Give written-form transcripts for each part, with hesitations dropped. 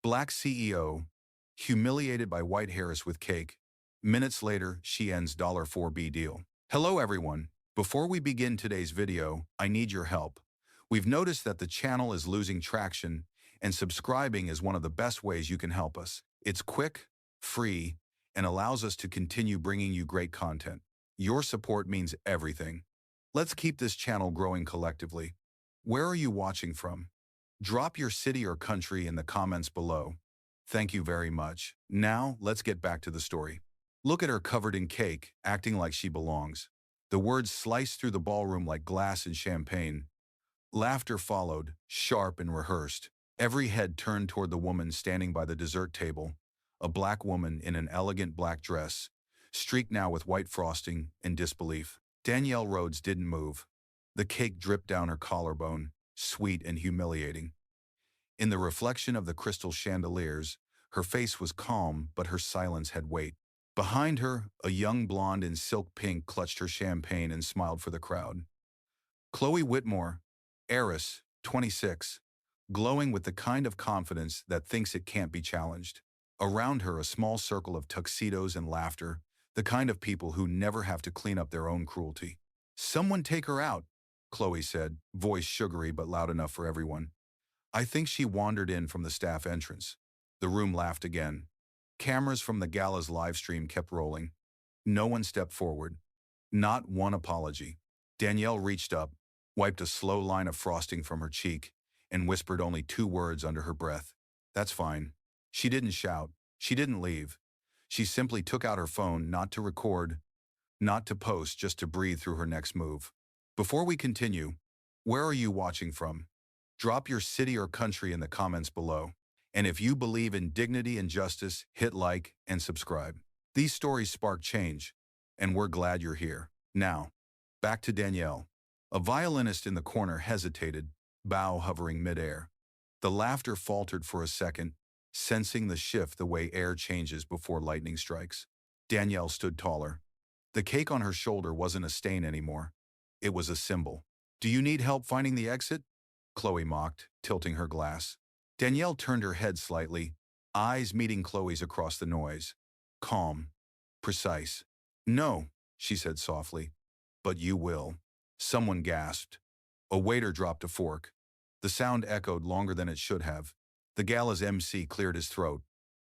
Black CEO, humiliated by white Heiress with cake. Minutes later, she ends $4B deal. Hello everyone. Before we begin today's video, I need your help. We've noticed that the channel is losing traction, and subscribing is one of the best ways you can help us. It's quick, free, and allows us to continue bringing you great content. Your support means everything. Let's keep this channel growing collectively. Where are you watching from? Drop your city or country in the comments below. Thank you very much. Now, let's get back to the story. Look at her covered in cake, acting like she belongs. The words sliced through the ballroom like glass and champagne. Laughter followed, sharp and rehearsed. Every head turned toward the woman standing by the dessert table, a black woman in an elegant black dress, streaked now with white frosting and disbelief. Danielle Rhodes didn't move. The cake dripped down her collarbone, sweet and humiliating. In the reflection of the crystal chandeliers, her face was calm, but her silence had weight. Behind her, a young blonde in silk pink clutched her champagne and smiled for the crowd. Chloe Whitmore, heiress, 26, glowing with the kind of confidence that thinks it can't be challenged. Around her, a small circle of tuxedos and laughter, the kind of people who never have to clean up their own cruelty. "Someone take her out," Chloe said, voice sugary but loud enough for everyone. I think she wandered in from the staff entrance. The room laughed again. Cameras from the gala's live stream kept rolling. No one stepped forward. Not one apology. Danielle reached up, wiped a slow line of frosting from her cheek, and whispered only 2 words under her breath. "That's fine." She didn't shout. She didn't leave. She simply took out her phone, not to record, not to post, just to breathe through her next move. Before we continue, where are you watching from? Drop your city or country in the comments below. And if you believe in dignity and justice, hit like and subscribe. These stories spark change, and we're glad you're here. Now, back to Danielle. A violinist in the corner hesitated, bow hovering midair. The laughter faltered for a second, sensing the shift the way air changes before lightning strikes. Danielle stood taller. The cake on her shoulder wasn't a stain anymore. It was a symbol. "Do you need help finding the exit?" Chloe mocked, tilting her glass. Danielle turned her head slightly, eyes meeting Chloe's across the noise. Calm. Precise. "No," she said softly. "But you will." Someone gasped. A waiter dropped a fork. The sound echoed longer than it should have. The gala's MC cleared his throat.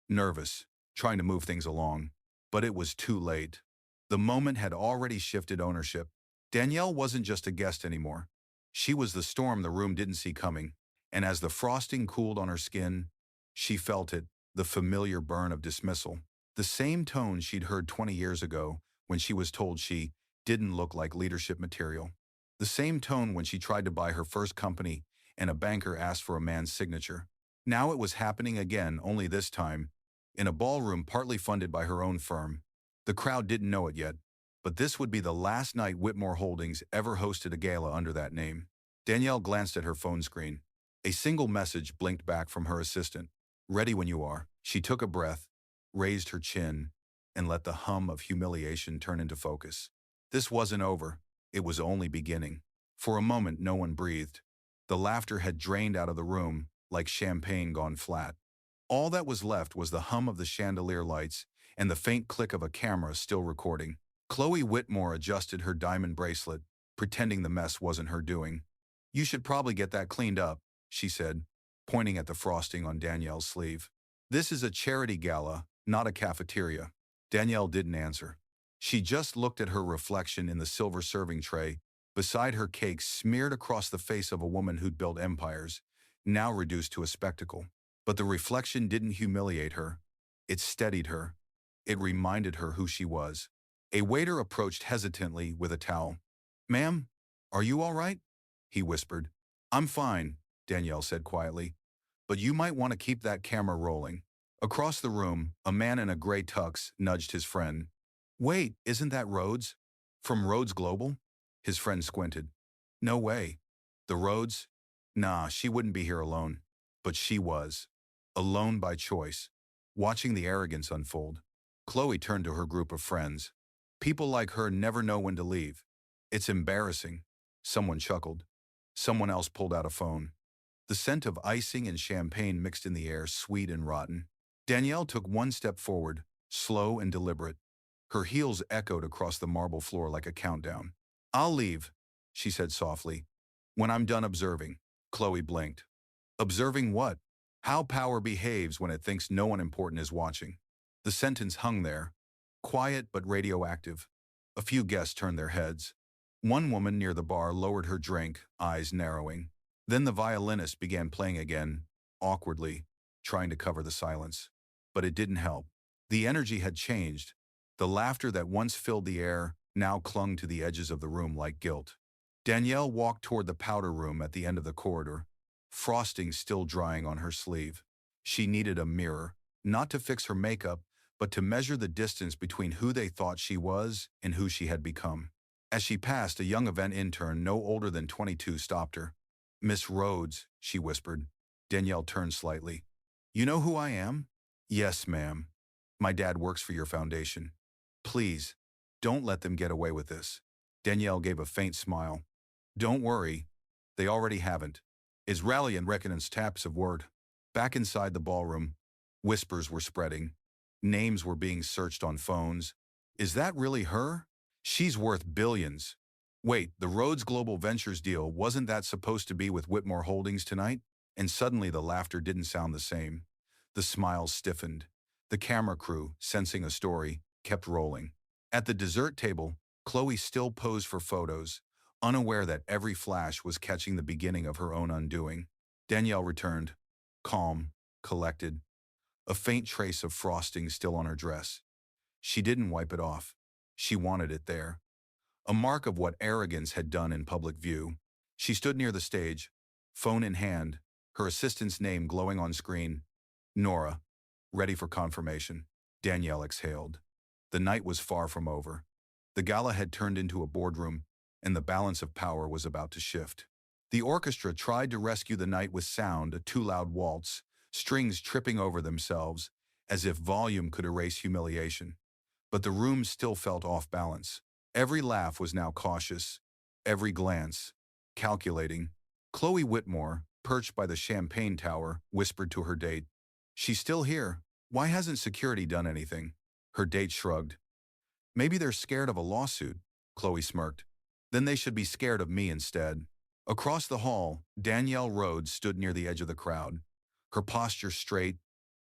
Nervous, trying to move things along. But it was too late. The moment had already shifted ownership. Danielle wasn't just a guest anymore. She was the storm the room didn't see coming. And as the frosting cooled on her skin, she felt it, the familiar burn of dismissal. The same tone she'd heard 20 years ago when she was told she didn't look like leadership material. The same tone when she tried to buy her first company and a banker asked for a man's signature. Now it was happening again, only this time, in a ballroom partly funded by her own firm. The crowd didn't know it yet, but this would be the last night Whitmore Holdings ever hosted a gala under that name. Danielle glanced at her phone screen. A single message blinked back from her assistant. "Ready when you are." She took a breath, raised her chin, and let the hum of humiliation turn into focus. This wasn't over. It was only beginning. For a moment, no one breathed. The laughter had drained out of the room, like champagne gone flat. All that was left was the hum of the chandelier lights and the faint click of a camera still recording. Chloe Whitmore adjusted her diamond bracelet, pretending the mess wasn't her doing. "You should probably get that cleaned up," she said, pointing at the frosting on Danielle's sleeve. "This is a charity gala, not a cafeteria." Danielle didn't answer. She just looked at her reflection in the silver serving tray, beside her cake smeared across the face of a woman who'd built empires, now reduced to a spectacle. But the reflection didn't humiliate her. It steadied her. It reminded her who she was. A waiter approached hesitantly with a towel. "Ma'am, are you all right?" he whispered. "I'm fine," Danielle said quietly. "But you might want to keep that camera rolling." Across the room, a man in a gray tux nudged his friend. "Wait, isn't that Rhodes? From Rhodes Global?" His friend squinted. "No way. The Rhodes? Nah, she wouldn't be here alone." But she was. Alone by choice. Watching the arrogance unfold. Chloe turned to her group of friends. "People like her never know when to leave. It's embarrassing." Someone chuckled. Someone else pulled out a phone. The scent of icing and champagne mixed in the air, sweet and rotten. Danielle took one step forward, slow and deliberate. Her heels echoed across the marble floor like a countdown. "I'll leave," she said softly. "When I'm done observing." Chloe blinked. Observing what? How power behaves when it thinks no one important is watching. The sentence hung there, quiet but radioactive. A few guests turned their heads. One woman near the bar lowered her drink, eyes narrowing. Then the violinist began playing again, awkwardly, trying to cover the silence. But it didn't help. The energy had changed. The laughter that once filled the air now clung to the edges of the room like guilt. Danielle walked toward the powder room at the end of the corridor, frosting still drying on her sleeve. She needed a mirror, not to fix her makeup, but to measure the distance between who they thought she was and who she had become. As she passed, a young event intern no older than 22 stopped her. "Miss Rhodes," she whispered. Danielle turned slightly. "You know who I am?" "Yes, ma'am. My dad works for your foundation. Please, don't let them get away with this." Danielle gave a faint smile. "Don't worry. They already haven't." Is rally and reckonance taps of word. Back inside the ballroom, whispers were spreading. Names were being searched on phones. Is that really her? She's worth billions. Wait, the Rhodes Global Ventures deal, wasn't that supposed to be with Whitmore Holdings tonight? And suddenly the laughter didn't sound the same. The smiles stiffened. The camera crew, sensing a story, kept rolling. At the dessert table, Chloe still posed for photos, unaware that every flash was catching the beginning of her own undoing. Danielle returned, calm, collected, a faint trace of frosting still on her dress. She didn't wipe it off. She wanted it there. A mark of what arrogance had done in public view. She stood near the stage, phone in hand, her assistant's name glowing on screen. Nora, ready for confirmation. Danielle exhaled. The night was far from over. The gala had turned into a boardroom, and the balance of power was about to shift. The orchestra tried to rescue the night with sound, a too loud waltz, strings tripping over themselves, as if volume could erase humiliation. But the room still felt off balance. Every laugh was now cautious, every glance calculating. Chloe Whitmore, perched by the champagne tower, whispered to her date, "She's still here. Why hasn't security done anything?" Her date shrugged. "Maybe they're scared of a lawsuit," Chloe smirked. "Then they should be scared of me instead." Across the hall, Danielle Rhodes stood near the edge of the crowd, her posture straight,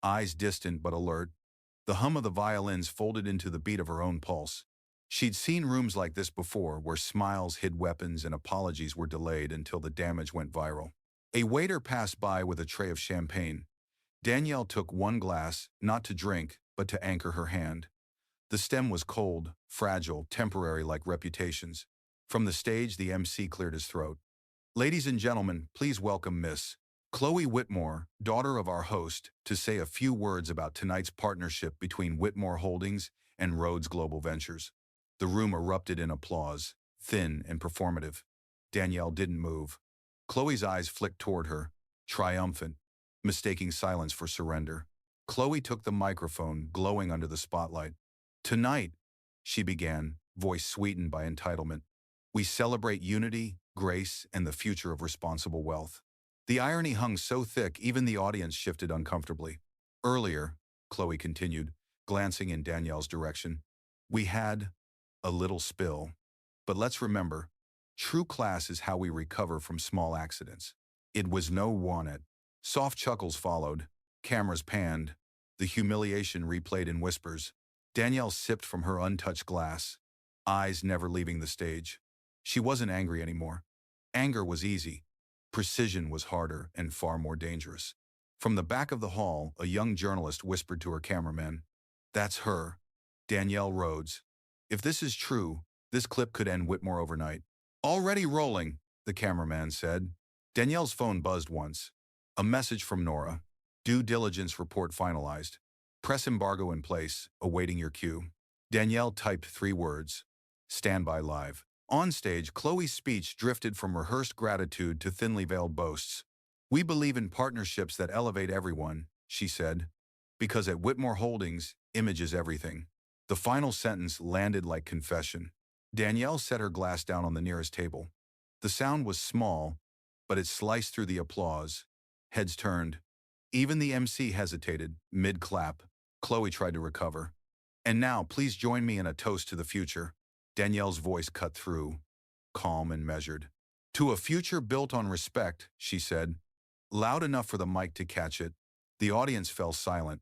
eyes distant but alert, the hum of the violins folded into the beat of her own pulse. She'd seen rooms like this before, where smiles hid weapons and apologies were delayed until the damage went viral. A waiter passed by with a tray of champagne. Danielle took one glass, not to drink, but to anchor her hand. The stem was cold, fragile, temporary like reputations. From the stage, the MC cleared his throat. "Ladies and gentlemen, please welcome Miss Chloe Whitmore, daughter of our host, to say a few words about tonight's partnership between Whitmore Holdings and Rhodes Global Ventures." The room erupted in applause, thin and performative. Danielle didn't move. Chloe's eyes flicked toward her, triumphant, mistaking silence for surrender. Chloe took the microphone, glowing under the spotlight. "Tonight," she began, voice sweetened by entitlement, "we celebrate unity, grace, and the future of responsible wealth." The irony hung so thick even the audience shifted uncomfortably. "Earlier," Chloe continued, glancing in Danielle's direction, "we had a little spill. But let's remember, true class is how we recover from small accidents. It was no one." Soft chuckles followed, cameras panned, the humiliation replayed in whispers. Danielle sipped from her untouched glass, eyes never leaving the stage. She wasn't angry anymore. Anger was easy. Precision was harder and far more dangerous. From the back of the hall, a young journalist whispered to her cameraman, "That's her, Danielle Rhodes. If this is true, this clip could end Whitmore overnight." "Already rolling," the cameraman said. Danielle's phone buzzed once. A message from Nora. "Due diligence report finalized. Press embargo in place, awaiting your cue." Danielle typed 3 words. "Standby live." On stage, Chloe's speech drifted from rehearsed gratitude to thinly veiled boasts. "We believe in partnerships that elevate everyone," she said, "because at Whitmore Holdings, image is everything." The final sentence landed like confession. Danielle set her glass down on the nearest table. The sound was small, but it sliced through the applause. Heads turned. Even the MC hesitated, mid-clap. Chloe tried to recover. And now, please join me in a toast to the future. Danielle's voice cut through, calm and measured. To a future built on respect, she said, loud enough for the mic to catch it. The audience fell silent.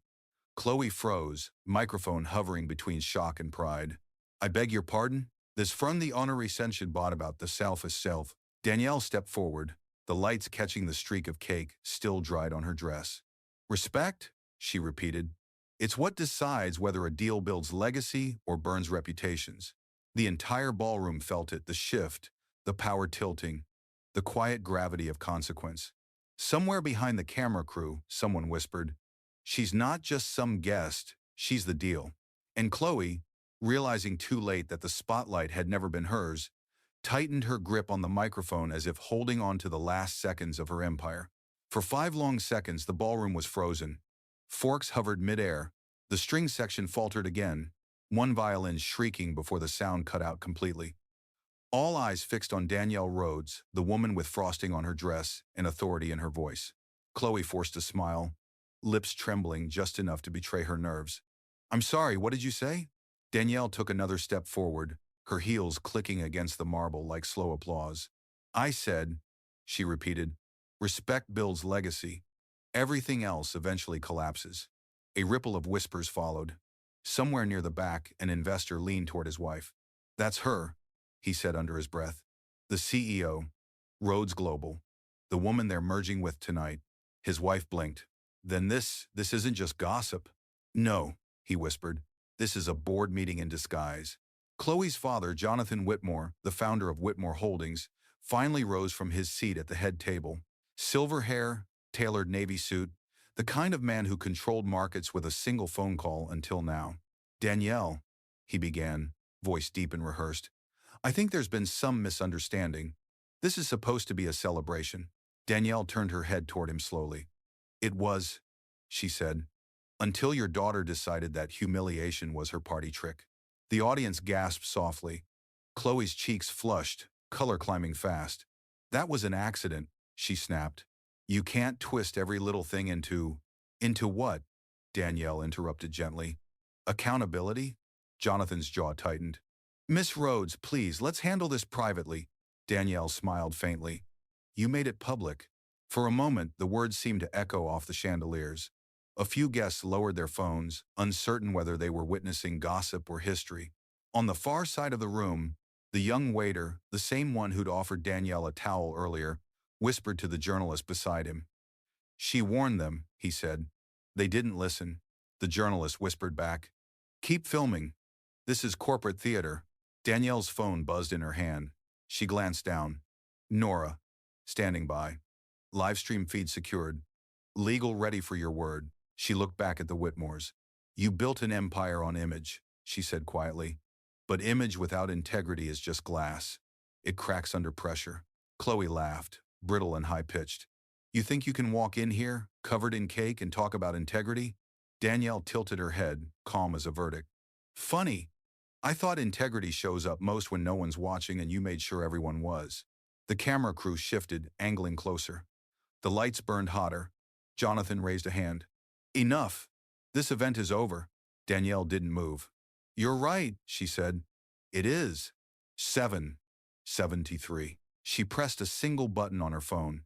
Chloe froze, microphone hovering between shock and pride. I beg your pardon? This from the honorary session bought about the selfish self. Danielle stepped forward, the lights catching the streak of cake still dried on her dress. Respect? She repeated. It's what decides whether a deal builds legacy or burns reputations. The entire ballroom felt it, the shift, the power tilting, the quiet gravity of consequence. Somewhere behind the camera crew, someone whispered, she's not just some guest, she's the deal. And Chloe, realizing too late that the spotlight had never been hers, tightened her grip on the microphone as if holding on to the last seconds of her empire. For 5 long seconds, the ballroom was frozen. Forks hovered midair. The string section faltered again, one violin shrieking before the sound cut out completely. All eyes fixed on Danielle Rhodes, the woman with frosting on her dress and authority in her voice. Chloe forced a smile, lips trembling just enough to betray her nerves. I'm sorry, what did you say? Danielle took another step forward, her heels clicking against the marble like slow applause. I said, she repeated, respect builds legacy. Everything else eventually collapses. A ripple of whispers followed. Somewhere near the back, an investor leaned toward his wife. That's her, he said under his breath. The CEO, Rhodes Global, the woman they're merging with tonight. His wife blinked. Then this isn't just gossip. No, he whispered. This is a board meeting in disguise. Chloe's father, Jonathan Whitmore, the founder of Whitmore Holdings, finally rose from his seat at the head table. Silver hair, tailored navy suit, the kind of man who controlled markets with a single phone call until now. Danielle, he began, voice deep and rehearsed. I think there's been some misunderstanding. This is supposed to be a celebration. Danielle turned her head toward him slowly. It was, she said, until your daughter decided that humiliation was her party trick. The audience gasped softly. Chloe's cheeks flushed, color climbing fast. That was an accident, she snapped. You can't twist every little thing into what? Danielle interrupted gently. Accountability? Jonathan's jaw tightened. Miss Rhodes, please, let's handle this privately. Danielle smiled faintly. You made it public. For a moment, the words seemed to echo off the chandeliers. A few guests lowered their phones, uncertain whether they were witnessing gossip or history. On the far side of the room, the young waiter, the same one who'd offered Danielle a towel earlier, whispered to the journalist beside him. She warned them, he said. They didn't listen. The journalist whispered back. Keep filming. This is corporate theater. Danielle's phone buzzed in her hand. She glanced down. Nora, standing by. Livestream feed secured. Legal ready for your word. She looked back at the Whitmores. You built an empire on image, she said quietly. But image without integrity is just glass. It cracks under pressure. Chloe laughed, brittle and high-pitched. You think you can walk in here, covered in cake, and talk about integrity? Danielle tilted her head, calm as a verdict. Funny. I thought integrity shows up most when no one's watching and you made sure everyone was. The camera crew shifted, angling closer. The lights burned hotter. Jonathan raised a hand. Enough. This event is over. Danielle didn't move. You're right, she said. It is. 7:73. She pressed a single button on her phone.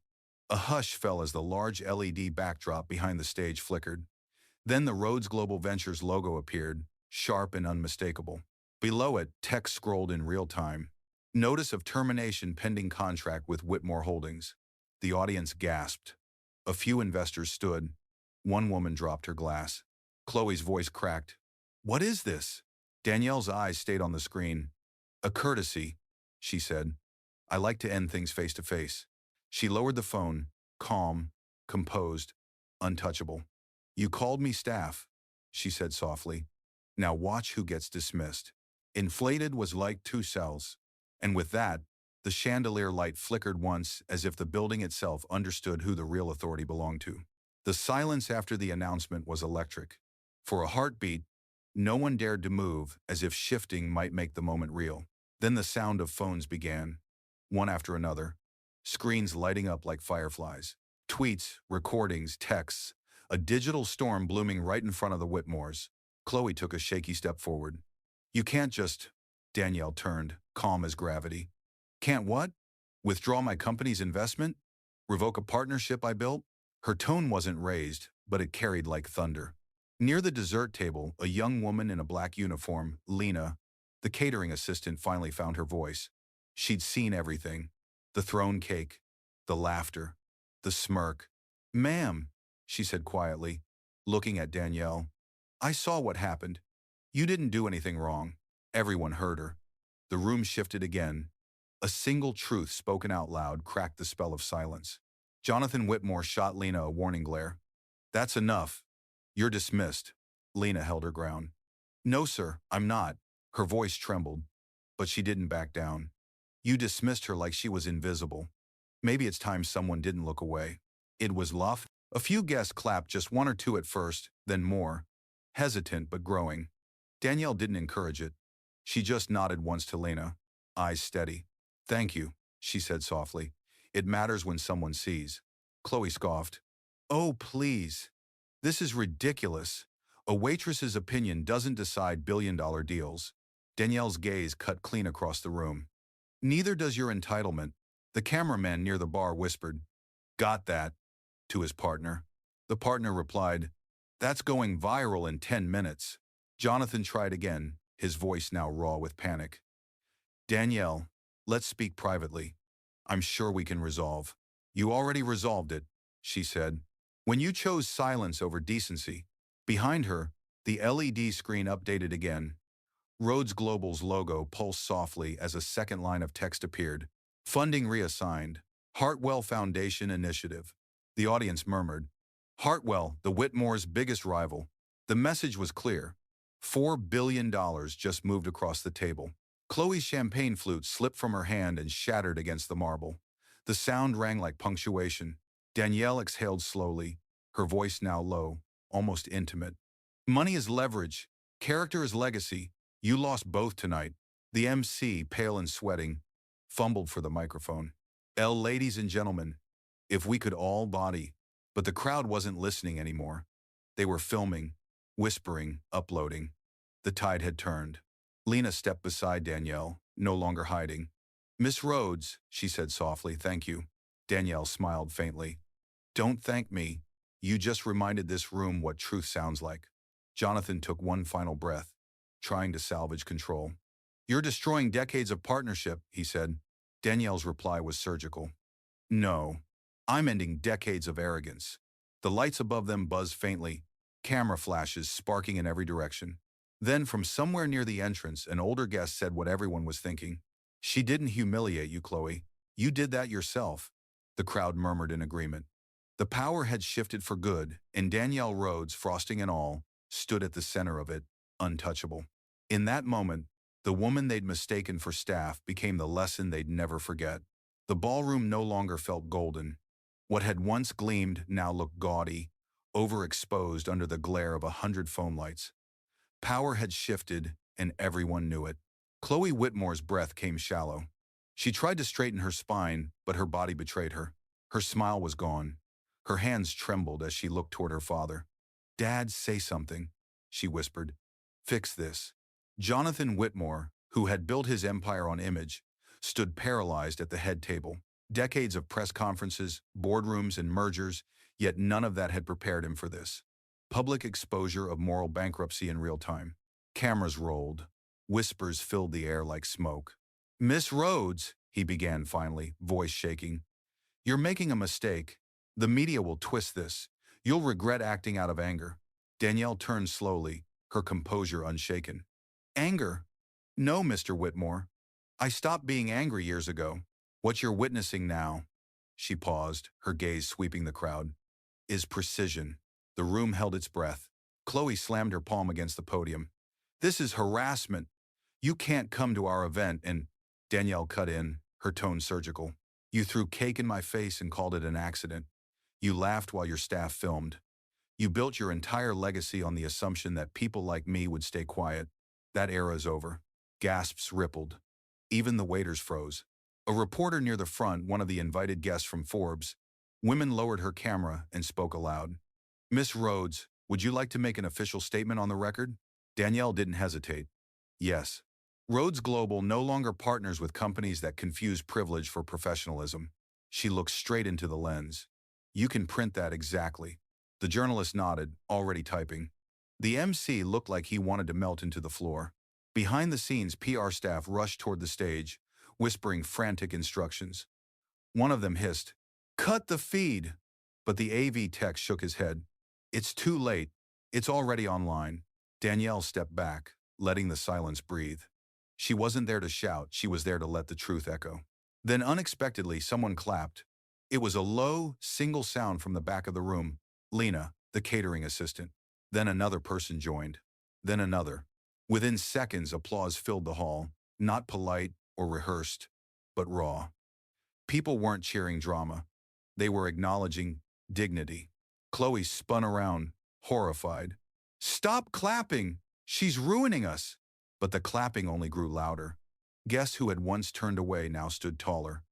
A hush fell as the large LED backdrop behind the stage flickered. Then the Rhodes Global Ventures logo appeared, sharp and unmistakable. Below it, text scrolled in real time. Notice of termination pending contract with Whitmore Holdings. The audience gasped. A few investors stood. One woman dropped her glass. Chloe's voice cracked. What is this? Danielle's eyes stayed on the screen. A courtesy, she said. I like to end things face to face. She lowered the phone, calm, composed, untouchable. You called me staff, she said softly. Now watch who gets dismissed. Inflated was like 2 cells. And with that, the chandelier light flickered once as if the building itself understood who the real authority belonged to. The silence after the announcement was electric. For a heartbeat, no one dared to move, as if shifting might make the moment real. Then the sound of phones began, one after another. screens lighting up like fireflies. Tweets, recordings, texts, a digital storm blooming right in front of the Whitmores. Chloe took a shaky step forward. You can't just... Danielle turned, calm as gravity. Can't what? Withdraw my company's investment? Revoke a partnership I built? Her tone wasn't raised, but it carried like thunder. Near the dessert table, a young woman in a black uniform, Lena, the catering assistant, finally found her voice. She'd seen everything. The thrown cake, the laughter, the smirk. Ma'am, she said quietly, looking at Danielle. I saw what happened. You didn't do anything wrong. Everyone heard her. The room shifted again. A single truth spoken out loud cracked the spell of silence. Jonathan Whitmore shot Lena a warning glare. That's enough. You're dismissed. Lena held her ground. No, sir, I'm not. Her voice trembled, but she didn't back down. You dismissed her like she was invisible. Maybe it's time someone didn't look away. It was Luff. A few guests clapped, just one or two at first, then more. Hesitant but growing. Danielle didn't encourage it. She just nodded once to Lena, eyes steady. Thank you, she said softly. It matters when someone sees. Chloe scoffed. Oh, please. This is ridiculous. A waitress's opinion doesn't decide billion-dollar deals. Danielle's gaze cut clean across the room. Neither does your entitlement. The cameraman near the bar whispered, Got that, to his partner. The partner replied, That's going viral in 10 minutes. Jonathan tried again, his voice now raw with panic. Danielle, let's speak privately. I'm sure we can resolve. You already resolved it, she said. When you chose silence over decency. Behind her, the LED screen updated again. Rhodes Global's logo pulsed softly as a second line of text appeared. Funding reassigned. Hartwell Foundation Initiative. The audience murmured. Hartwell, the Whitmore's biggest rival. The message was clear. $4 billion just moved across the table. Chloe's champagne flute slipped from her hand and shattered against the marble. The sound rang like punctuation. Danielle exhaled slowly, her voice now low, almost intimate. Money is leverage. Character is legacy. You lost both tonight. The MC, pale and sweating, fumbled for the microphone. Ladies and gentlemen, if we could all body. But the crowd wasn't listening anymore. They were filming, whispering, uploading. The tide had turned. Lena stepped beside Danielle, no longer hiding. Miss Rhodes, she said softly, thank you. Danielle smiled faintly. Don't thank me. You just reminded this room what truth sounds like. Jonathan took one final breath, trying to salvage control. You're destroying decades of partnership, he said. Danielle's reply was surgical. No, I'm ending decades of arrogance. The lights above them buzzed faintly, camera flashes sparking in every direction. Then from somewhere near the entrance, an older guest said what everyone was thinking. She didn't humiliate you, Chloe. You did that yourself. The crowd murmured in agreement. The power had shifted for good, and Danielle Rhodes, frosting and all, stood at the center of it, untouchable. In that moment, the woman they'd mistaken for staff became the lesson they'd never forget. The ballroom no longer felt golden. What had once gleamed now looked gaudy, overexposed under the glare of 100 phone lights. Power had shifted, and everyone knew it. Chloe Whitmore's breath came shallow. She tried to straighten her spine, but her body betrayed her. Her smile was gone. Her hands trembled as she looked toward her father. Dad, say something, she whispered. Fix this. Jonathan Whitmore, who had built his empire on image, stood paralyzed at the head table. Decades of press conferences, boardrooms, and mergers, yet none of that had prepared him for this. Public exposure of moral bankruptcy in real time. Cameras rolled. Whispers filled the air like smoke. Miss Rhodes, he began finally, voice shaking. You're making a mistake. The media will twist this. You'll regret acting out of anger. Danielle turned slowly, her composure unshaken. Anger? No, Mr. Whitmore. I stopped being angry years ago. What you're witnessing now, she paused, her gaze sweeping the crowd, is precision. The room held its breath. Chloe slammed her palm against the podium. This is harassment. You can't come to our event and... Danielle cut in, her tone surgical. You threw cake in my face and called it an accident. You laughed while your staff filmed. You built your entire legacy on the assumption that people like me would stay quiet. That era's over. Gasps rippled. Even the waiters froze. A reporter near the front, one of the invited guests from Forbes, women lowered her camera and spoke aloud. Miss Rhodes, would you like to make an official statement on the record? Danielle didn't hesitate. Yes. Rhodes Global no longer partners with companies that confuse privilege for professionalism. She looked straight into the lens. You can print that exactly. The journalist nodded, already typing. The MC looked like he wanted to melt into the floor. Behind the scenes, PR staff rushed toward the stage, whispering frantic instructions. One of them hissed, "Cut the feed!" But the AV tech shook his head. It's too late. It's already online. Danielle stepped back, letting the silence breathe. She wasn't there to shout, she was there to let the truth echo. Then unexpectedly, someone clapped. It was a low, single sound from the back of the room. Lena, the catering assistant. Then another person joined. Then another. Within seconds, applause filled the hall, not polite or rehearsed, but raw. People weren't cheering drama. They were acknowledging dignity. Chloe spun around, horrified. Stop clapping! She's ruining us! But the clapping only grew louder. Guests who had once turned away now stood taller.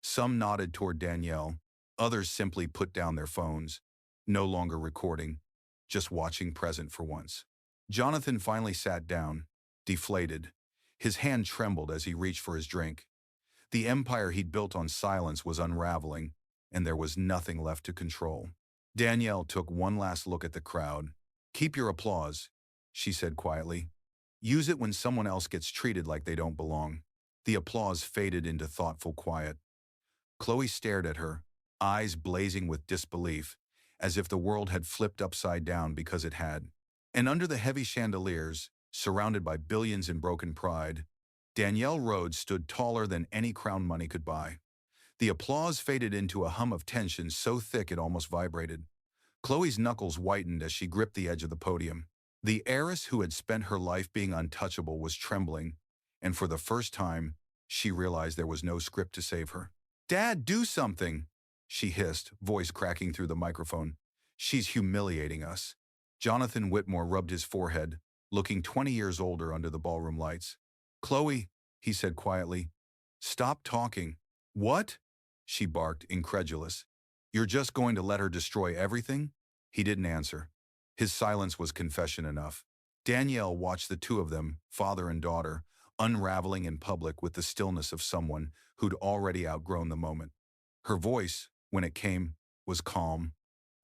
Some nodded toward Danielle. Others simply put down their phones, no longer recording, just watching present for once. Jonathan finally sat down, deflated. His hand trembled as he reached for his drink. The empire he'd built on silence was unraveling, and there was nothing left to control. Danielle took one last look at the crowd. Keep your applause, she said quietly. Use it when someone else gets treated like they don't belong. The applause faded into thoughtful quiet. Chloe stared at her, eyes blazing with disbelief, as if the world had flipped upside down because it had. And under the heavy chandeliers, surrounded by billions in broken pride, Danielle Rhodes stood taller than any crown money could buy. The applause faded into a hum of tension so thick it almost vibrated. Chloe's knuckles whitened as she gripped the edge of the podium. The heiress who had spent her life being untouchable was trembling, and for the first time, she realized there was no script to save her. Dad, do something, she hissed, voice cracking through the microphone. She's humiliating us. Jonathan Whitmore rubbed his forehead, looking 20 years older under the ballroom lights. Chloe, he said quietly, stop talking. What? She barked, incredulous. You're just going to let her destroy everything? He didn't answer. His silence was confession enough. Danielle watched the two of them, father and daughter, unraveling in public with the stillness of someone who'd already outgrown the moment. Her voice, when it came, was calm,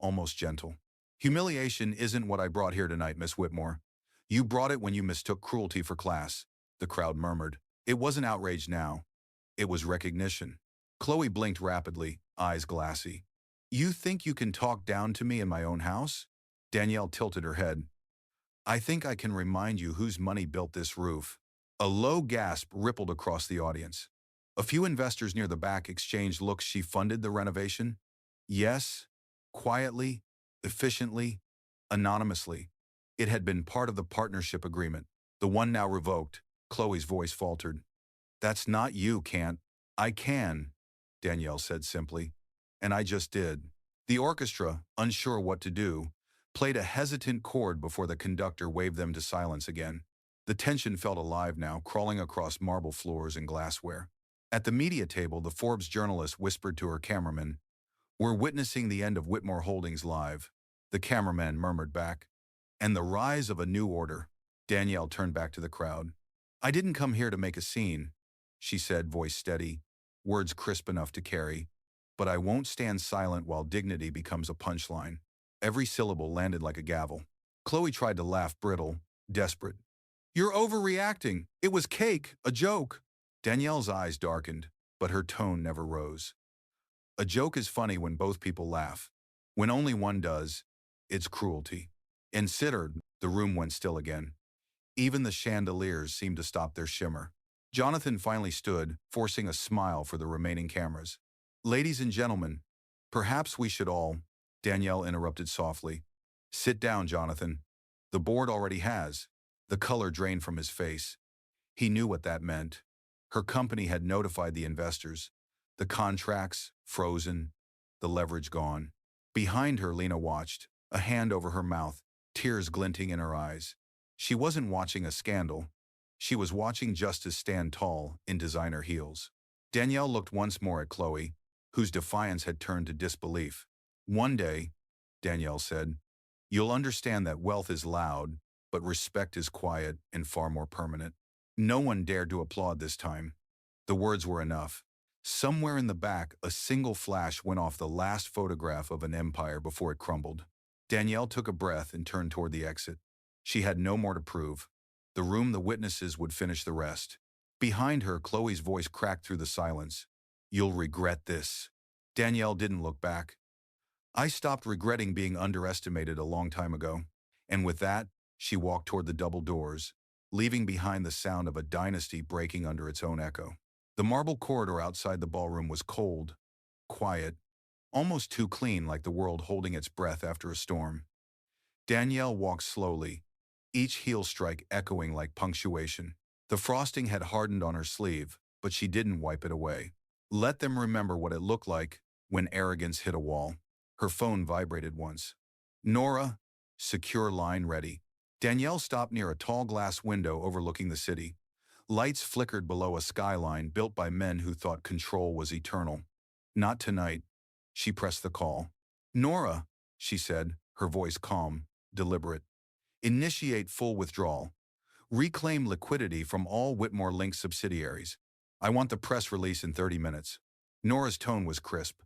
almost gentle. Humiliation isn't what I brought here tonight, Miss Whitmore. You brought it when you mistook cruelty for class, the crowd murmured. It wasn't outrage now. It was recognition. Chloe blinked rapidly, eyes glassy. You think you can talk down to me in my own house? Danielle tilted her head. I think I can remind you whose money built this roof. A low gasp rippled across the audience. A few investors near the back exchanged looks. She funded the renovation? Yes, quietly, efficiently, anonymously. It had been part of the partnership agreement, the one now revoked. Chloe's voice faltered. That's not you, can't. I can, Danielle said simply. And I just did. The orchestra, unsure what to do, played a hesitant chord before the conductor waved them to silence again. The tension felt alive now, crawling across marble floors and glassware. At the media table, the Forbes journalist whispered to her cameraman, We're witnessing the end of Whitmore Holdings live. The cameraman murmured back, And the rise of a new order. Danielle turned back to the crowd. I didn't come here to make a scene, she said, voice steady, words crisp enough to carry. But I won't stand silent while dignity becomes a punchline. Every syllable landed like a gavel. Chloe tried to laugh, brittle, desperate. You're overreacting. It was cake, a joke. Danielle's eyes darkened, but her tone never rose. A joke is funny when both people laugh. When only one does, it's cruelty. Considered, the room went still again. Even the chandeliers seemed to stop their shimmer. Jonathan finally stood, forcing a smile for the remaining cameras. Ladies and gentlemen, perhaps we should all, Danielle interrupted softly. Sit down, Jonathan. The board already has. The color drained from his face. He knew what that meant. Her company had notified the investors. The contracts, frozen, the leverage gone. Behind her, Lena watched, a hand over her mouth, tears glinting in her eyes. She wasn't watching a scandal. She was watching justice stand tall in designer heels. Danielle looked once more at Chloe, whose defiance had turned to disbelief. One day, Danielle said, you'll understand that wealth is loud, but respect is quiet and far more permanent. No one dared to applaud this time. The words were enough. Somewhere in the back, a single flash went off the last photograph of an empire before it crumbled. Danielle took a breath and turned toward the exit. She had no more to prove. The room, the witnesses would finish the rest. Behind her, Chloe's voice cracked through the silence. You'll regret this. Danielle didn't look back. I stopped regretting being underestimated a long time ago. And with that, she walked toward the double doors, leaving behind the sound of a dynasty breaking under its own echo. The marble corridor outside the ballroom was cold, quiet, almost too clean, like the world holding its breath after a storm. Danielle walked slowly, each heel strike echoing like punctuation. The frosting had hardened on her sleeve, but she didn't wipe it away. Let them remember what it looked like when arrogance hit a wall. Her phone vibrated once. Nora, secure line ready. Danielle stopped near a tall glass window overlooking the city. Lights flickered below a skyline built by men who thought control was eternal. Not tonight. She pressed the call. Nora, she said, her voice calm, deliberate. Initiate full withdrawal. Reclaim liquidity from all Whitmore-linked subsidiaries. I want the press release in 30 minutes. Nora's tone was crisp.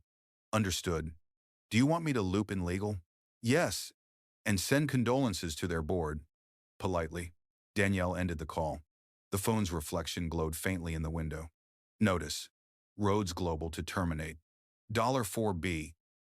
Understood. Do you want me to loop in legal? Yes. And send condolences to their board. Politely. Danielle ended the call. The phone's reflection glowed faintly in the window. Notice. Rhodes Global to terminate. $4B.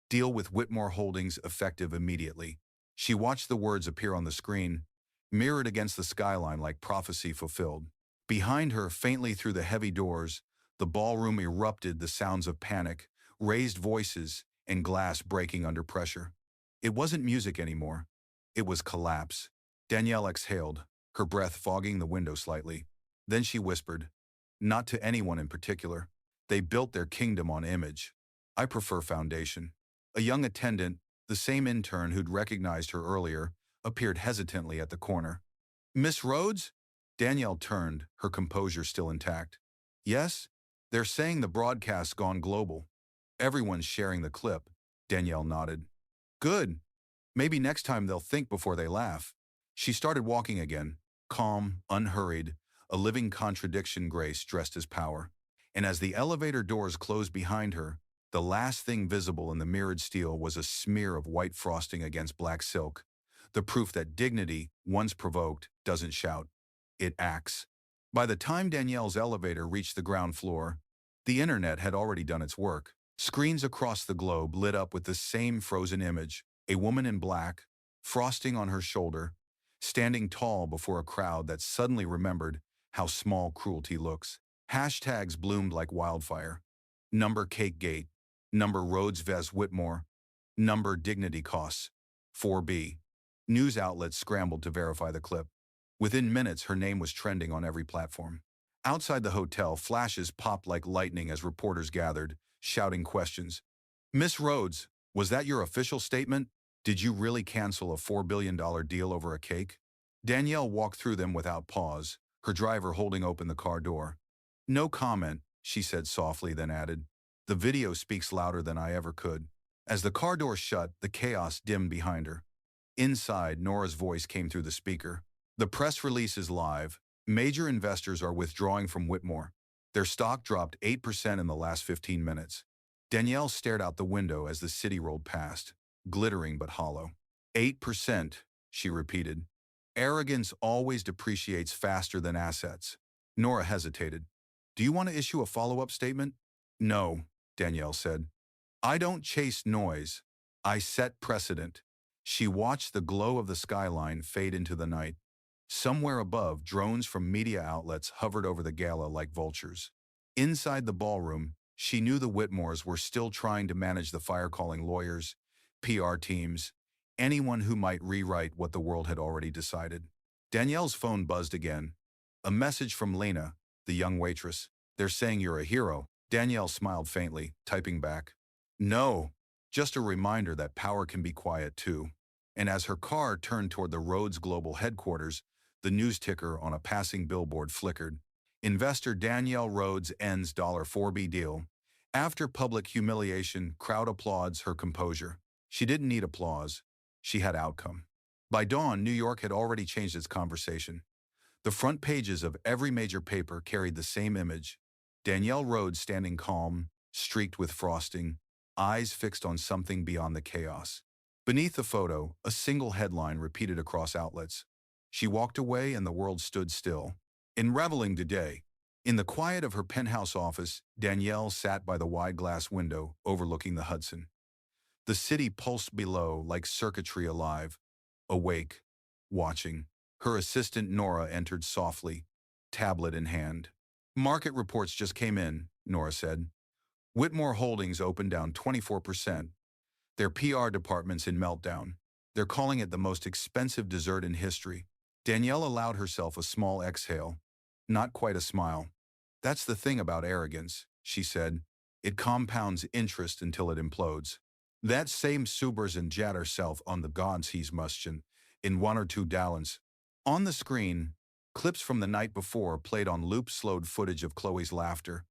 Deal with Whitmore Holdings effective immediately. She watched the words appear on the screen, mirrored against the skyline like prophecy fulfilled. Behind her, faintly through the heavy doors, the ballroom erupted, the sounds of panic, raised voices, and glass breaking under pressure. It wasn't music anymore. It was collapse. Danielle exhaled, her breath fogging the window slightly. Then she whispered, not to anyone in particular. They built their kingdom on image. I prefer foundation. A young attendant, the same intern who'd recognized her earlier, appeared hesitantly at the corner. Miss Rhodes? Danielle turned, her composure still intact. Yes? They're saying the broadcast's gone global. Everyone's sharing the clip. Danielle nodded. Good. Maybe next time they'll think before they laugh. She started walking again, calm, unhurried, a living contradiction, grace dressed as power. And as the elevator doors closed behind her, the last thing visible in the mirrored steel was a smear of white frosting against black silk, the proof that dignity, once provoked, doesn't shout. It acts. By the time Danielle's elevator reached the ground floor, the internet had already done its work. Screens across the globe lit up with the same frozen image, a woman in black, frosting on her shoulder, standing tall before a crowd that suddenly remembered how small cruelty looks. Hashtags bloomed like wildfire. Number Cake Gate, number Rhodes vs. Whitmore, number Dignity Costs, 4B. News outlets scrambled to verify the clip. Within minutes, her name was trending on every platform. Outside the hotel, flashes popped like lightning as reporters gathered, shouting questions. Miss Rhodes, was that your official statement? Did you really cancel a $4 billion deal over a cake? Danielle walked through them without pause, her driver holding open the car door. No comment, she said softly, then added, the video speaks louder than I ever could. As the car door shut, the chaos dimmed behind her. Inside, Nora's voice came through the speaker. The press release is live. Major investors are withdrawing from Whitmore. Their stock dropped 8% in the last 15 minutes. Danielle stared out the window as the city rolled past, glittering but hollow. 8%, she repeated. Arrogance always depreciates faster than assets. Nora hesitated. Do you want to issue a follow-up statement? No, Danielle said. I don't chase noise. I set precedent. She watched the glow of the skyline fade into the night. Somewhere above, drones from media outlets hovered over the gala like vultures. Inside the ballroom, she knew the Whitmores were still trying to manage the fire-calling lawyers, PR teams, anyone who might rewrite what the world had already decided. Danielle's phone buzzed again. A message from Lena, the young waitress. They're saying you're a hero. Danielle smiled faintly, typing back. No, just a reminder that power can be quiet too. And as her car turned toward the Rhodes Global headquarters, the news ticker on a passing billboard flickered. Investor Danielle Rhodes ends $4B deal. After public humiliation, crowd applauds her composure. She didn't need applause. She had outcome. By dawn, New York had already changed its conversation. The front pages of every major paper carried the same image. Danielle Rhodes standing calm, streaked with frosting, eyes fixed on something beyond the chaos. Beneath the photo, a single headline repeated across outlets. She walked away and the world stood still. Unraveling today. In the quiet of her penthouse office, Danielle sat by the wide glass window overlooking the Hudson. The city pulsed below like circuitry alive, awake, watching. Her assistant Nora entered softly, tablet in hand. Market reports just came in, Nora said. Whitmore Holdings opened down 24%. Their PR department's in meltdown. They're calling it the most expensive dessert in history. Danielle allowed herself a small exhale. Not quite a smile. That's the thing about arrogance, she said. It compounds interest until it implodes. That same subers and jatter self on the gods he's mushin in 1 or 2 gallons. On the screen, clips from the night before played on loop slowed footage of Chloe's laughter.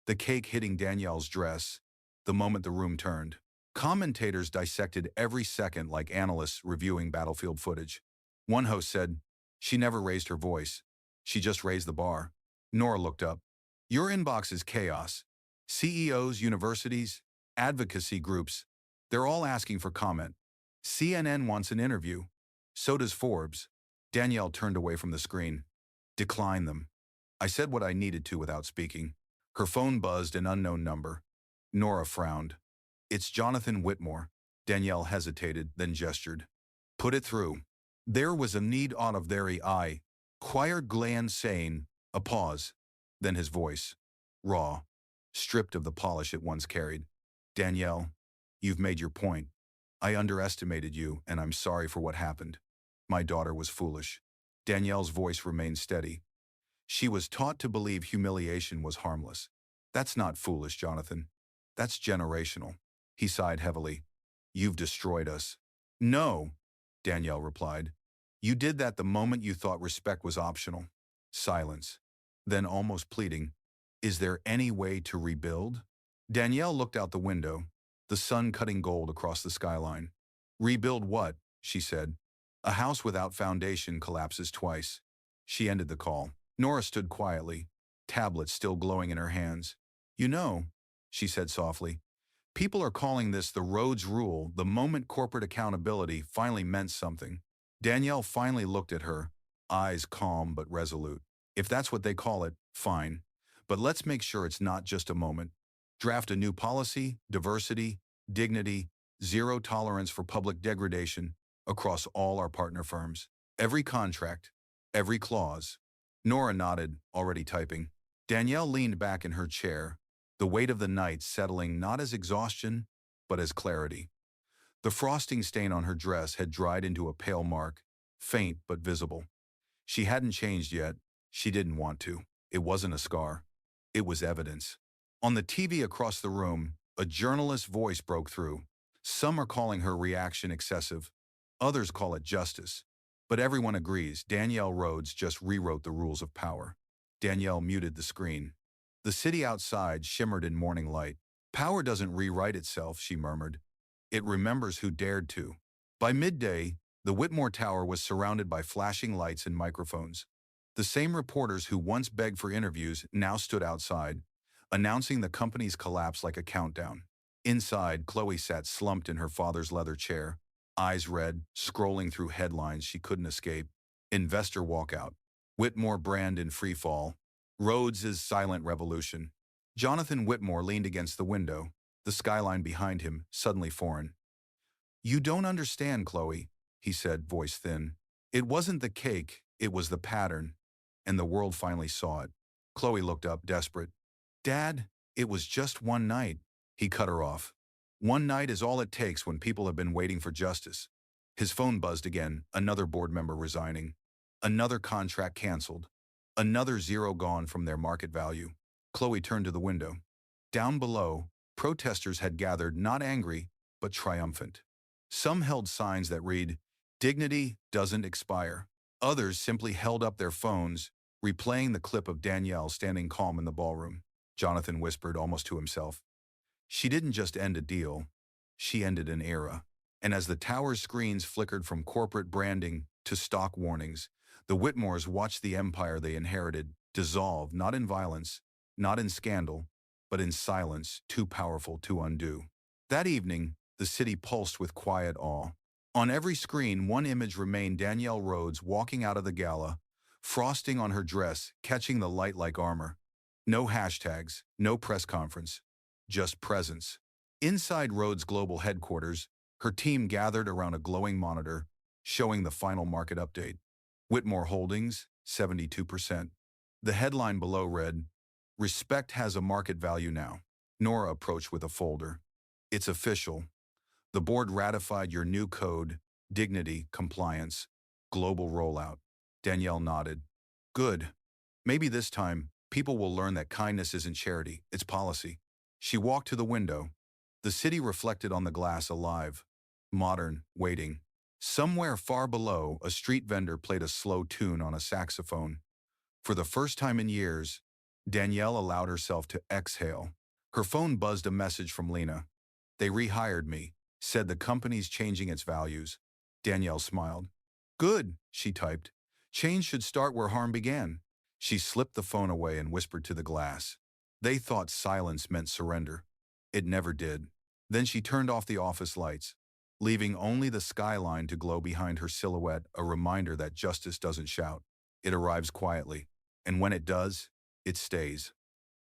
The cake hitting Danielle's dress, the moment the room turned. Commentators dissected every second like analysts reviewing battlefield footage. One host said, "She never raised her voice. She just raised the bar." Nora looked up. "Your inbox is chaos. CEOs, universities, advocacy groups, they're all asking for comment. CNN wants an interview. So does Forbes." Danielle turned away from the screen. "Decline them." I said what I needed to without speaking. Her phone buzzed an unknown number. Nora frowned. "It's Jonathan Whitmore." Danielle hesitated, then gestured. "Put it through." There was a need out of their eye. Quired gland saying, a pause. Then his voice. Raw. Stripped of the polish it once carried. "Danielle, you've made your point. I underestimated you, and I'm sorry for what happened. My daughter was foolish." Danielle's voice remained steady. "She was taught to believe humiliation was harmless." "That's not foolish, Jonathan. That's generational." He sighed heavily. "You've destroyed us." "No," Danielle replied. "You did that the moment you thought respect was optional." Silence. Then almost pleading, "Is there any way to rebuild?" Danielle looked out the window, the sun cutting gold across the skyline. "Rebuild what?" she said. "A house without foundation collapses twice." She ended the call. Nora stood quietly, tablet still glowing in her hands. "You know," she said softly, "people are calling this the Rhodes Rule, the moment corporate accountability finally meant something." Danielle finally looked at her, eyes calm but resolute. "If that's what they call it, fine. But let's make sure it's not just a moment. Draft a new policy, diversity, dignity, zero tolerance for public degradation across all our partner firms. Every contract, every clause." Nora nodded, already typing. Danielle leaned back in her chair, the weight of the night settling not as exhaustion, but as clarity. The frosting stain on her dress had dried into a pale mark, faint but visible. She hadn't changed yet. She didn't want to. It wasn't a scar. It was evidence. On the TV across the room, a journalist's voice broke through. "Some are calling her reaction excessive. Others call it justice. But everyone agrees Danielle Rhodes just rewrote the rules of power." Danielle muted the screen. The city outside shimmered in morning light. "Power doesn't rewrite itself," she murmured. "It remembers who dared to." By midday, the Whitmore Tower was surrounded by flashing lights and microphones. The same reporters who once begged for interviews now stood outside, announcing the company's collapse like a countdown. Inside, Chloe sat slumped in her father's leather chair, eyes red, scrolling through headlines she couldn't escape. Investor walkout. Whitmore brand in free fall. Rhodes' silent revolution. Jonathan Whitmore leaned against the window, the skyline behind him suddenly foreign. "You don't understand, Chloe," he said, voice thin. "It wasn't the cake, it was the pattern." And the world finally saw it. Chloe looked up, desperate. "Dad, it was just one night." He cut her off. "One night is all it takes when people have been waiting for justice." His phone buzzed again, another board member resigning. Another contract canceled. Another zero gone from their market value. Chloe turned to the window. Down below, protesters had gathered, not angry, but triumphant. Some held signs that read, "Dignity doesn't expire." Others simply held up their phones, replaying the clip of Danielle standing calm in the ballroom. Jonathan whispered almost to himself. She didn't just end a deal, she ended an era. And as the tower's screens flickered from corporate branding to stock warnings, the Whitmores watched the empire they inherited dissolve, not in violence, not in scandal, but in silence too powerful to undo. That evening, the city pulsed with quiet awe. On every screen, one image remained: Danielle Rhodes walking out of the gala, frosting on her dress, catching the light like armor. No hashtags, no press conference, just presence. Inside Rhodes' global headquarters, her team gathered around a glowing monitor, showing the final market update. Whitmore Holdings, 72%. The headline below read, "Respect has a market value now." Nora approached with a folder. "It's official. The board ratified your new code, dignity, compliance, global rollout." Danielle nodded. "Good. Maybe this time, people will learn that kindness isn't charity, it's policy." She walked to the window. The city reflected on the glass, alive, modern, waiting. Somewhere far below, a street vendor played a slow tune on a saxophone. For the first time in years, Danielle allowed herself to exhale. Her phone buzzed a message from Lena. "They rehired me, said the company's changing its values." Danielle smiled. "Good," she typed. "Change should start where harm began." She slipped the phone away and whispered to the glass. They thought silence meant surrender. It never did. Then she turned off the office lights, leaving only the skyline to glow behind her silhouette, a reminder that justice doesn't shout. It arrives quietly, and when it does, it stays.